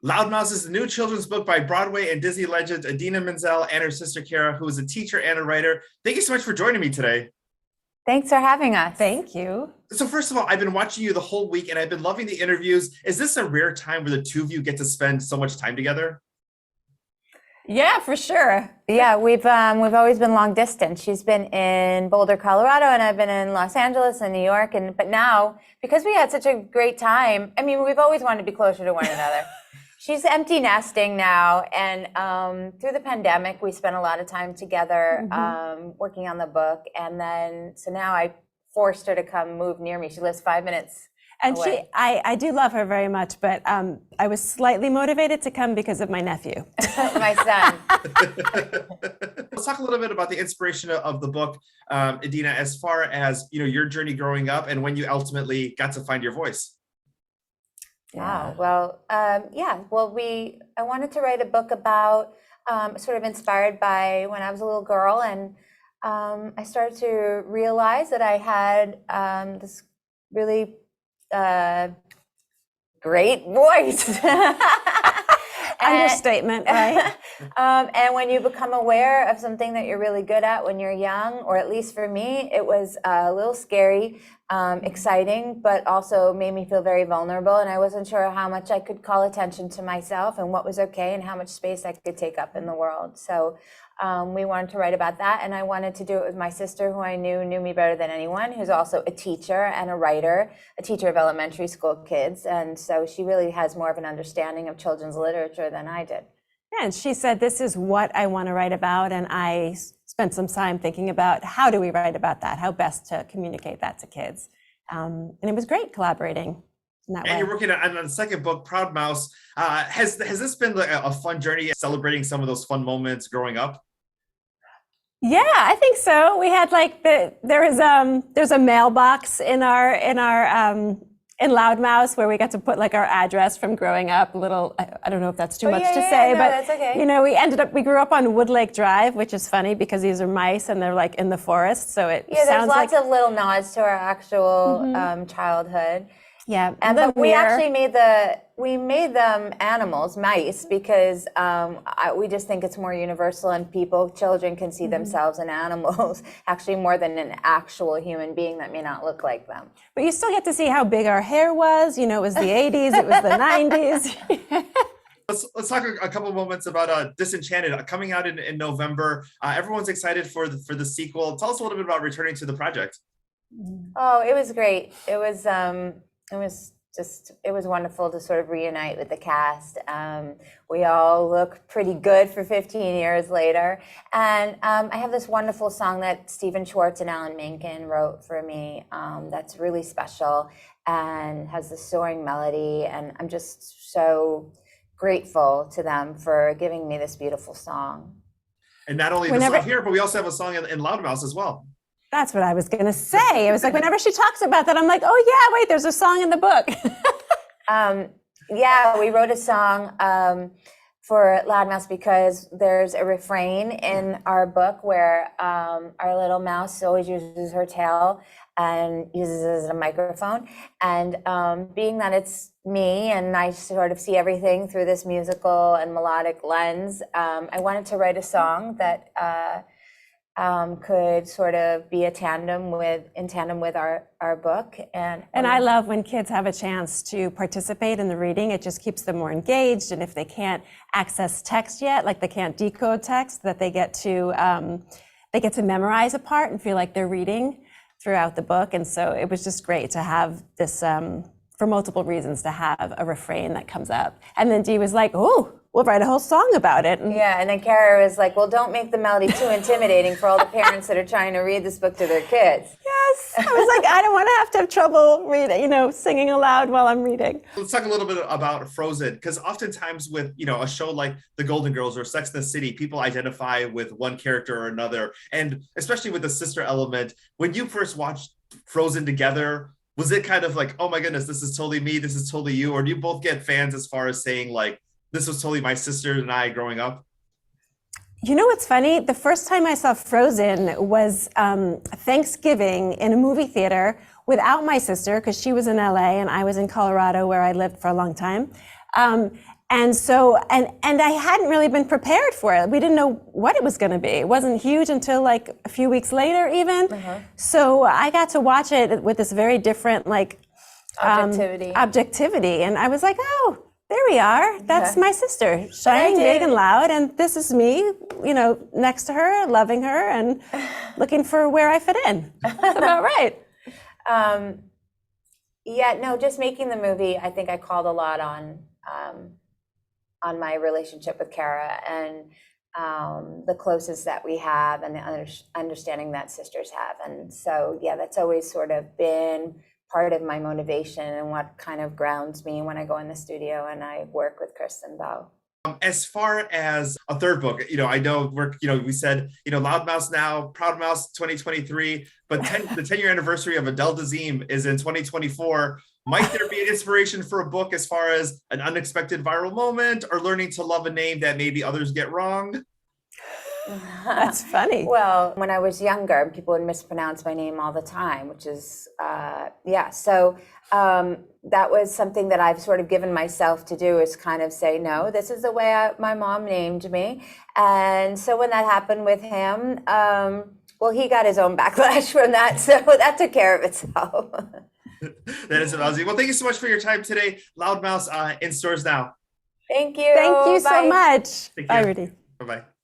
Loudmouse is the new children's book by Broadway and Disney legends Idina Menzel and her sister Cara, who is a teacher and a writer. Thank you so much for joining me today. Thanks for having us. Thank you. So first of all, I've been watching you the whole week and I've been loving the interviews. Is this a rare time where the two of you get to spend so much time together? Yeah, for sure. Yeah, we've always been long distance. She's been in Boulder, Colorado, and I've been in Los Angeles and New York. But now, because we had such a great time, I mean, we've always wanted to be closer to one another. She's empty nesting now, and through the pandemic, we spent a lot of time together working on the book. And then, so now I forced her to come move near me. She lives 5 minutes And away. I do love her very much, but I was slightly motivated to come because of my nephew. My son. Let's talk a little bit about the inspiration of the book, Idina, as far as your journey growing up and when you ultimately got to find your voice. Wow. Well, I wanted to write a book about, sort of inspired by when I was a little girl, and I started to realize that I had this really great voice. Understatement, right? And when you become aware of something that you're really good at when you're young, or at least for me, it was a little scary, exciting, but also made me feel very vulnerable. And I wasn't sure how much I could call attention to myself and what was okay and how much space I could take up in the world. So we wanted to write about that. And I wanted to do it with my sister, who I knew me better than anyone, who's also a teacher and a writer, a teacher of elementary school kids. And so she really has more of an understanding of children's literature than I did. Yeah, and she said, this is what I want to write about. And I spent some time thinking about how do we write about that, how best to communicate that to kids. And it was great collaborating in that way. And you're working on the second book, Proud Mouse. Has this been like a fun journey, celebrating some of those fun moments growing up? Yeah, I think so. We had there's a mailbox in in Loudmouse where we got to put like our address from growing up. I don't know if that's too much to say, but that's okay. we grew up on Woodlake Drive, which is funny because these are mice and they're like in the forest. So there's lots of little nods to our actual childhood. Yeah, but we actually made them animals, mice, because we just think it's more universal, and children can see themselves in animals actually more than an actual human being that may not look like them. But you still get to see how big our hair was. It was the 80s, it was the 90s. Let's talk a couple moments about Disenchanted coming out in November. Everyone's excited for the sequel. Tell us a little bit about returning to the project. Oh, it was great. It was wonderful to sort of reunite with the cast. We all look pretty good for 15 years later. And I have this wonderful song that Stephen Schwartz and Alan Menken wrote for me that's really special and has this soaring melody. And I'm just so grateful to them for giving me this beautiful song. And not only the song here, but we also have a song in Loudmouse as well. That's what I was going to say. It was like whenever she talks about that, I'm like, oh yeah, wait, there's a song in the book. We wrote a song for Loudmouse because there's a refrain in our book where our little mouse always uses her tail and uses it as a microphone. And being that it's me and I sort of see everything through this musical and melodic lens, I wanted to write a song that could sort of be in tandem with our book. And I love when kids have a chance to participate in the reading. It just keeps them more engaged. And if they can't access text yet, like they can't decode text, that they get to memorize a part and feel like they're reading throughout the book. And so it was just great to have this, for multiple reasons, to have a refrain that comes up. And then Dee was like, oh, we'll write a whole song about it. And then Cara was like, well, don't make the melody too intimidating for all the parents that are trying to read this book to their kids. Yes, I was like, I don't want to have trouble reading, singing aloud while I'm reading. Let's talk a little bit about Frozen, because oftentimes with, a show like The Golden Girls or Sex and the City, people identify with one character or another. And especially with the sister element, when you first watched Frozen together, was it kind of like, oh my goodness, this is totally me, this is totally you? Or do you both get fans as far as saying like, this was totally my sister and I growing up? You know what's funny? The first time I saw Frozen was Thanksgiving in a movie theater without my sister, because she was in LA and I was in Colorado where I lived for a long time. And so, and I hadn't really been prepared for it. We didn't know what it was going to be. It wasn't huge until like a few weeks later even. So I got to watch it with this very different like objectivity. And I was like, oh, there we are. That's my sister, shining big and loud. And this is me, you know, next to her, loving her and looking for where I fit in. That's about right. Yeah, no, just making the movie, I think I called a lot on my relationship with Cara and the closeness that we have and the understanding that sisters have. And so, yeah, that's always sort of been part of my motivation and what kind of grounds me when I go in the studio and I work with Kristen Bell. As far as a third book, you know, I know we said, you know, Loud Mouse now, Proud Mouse 2023, but the 10-year anniversary of Adele Dazeem is in 2024. Might there be an inspiration for a book as far as an unexpected viral moment or learning to love a name that maybe others get wrong? That's funny. Well, when I was younger, people would mispronounce my name all the time, which is, So that was something that I've sort of given myself to do, is kind of say, no, this is the way my mom named me. And so when that happened with him, well, he got his own backlash from that. So that took care of itself. That is amazing. Well, thank you so much for your time today. Loud Mouse in stores now. Thank you. Thank you Bye. so much. Take Bye, care. Rudy. Bye-bye.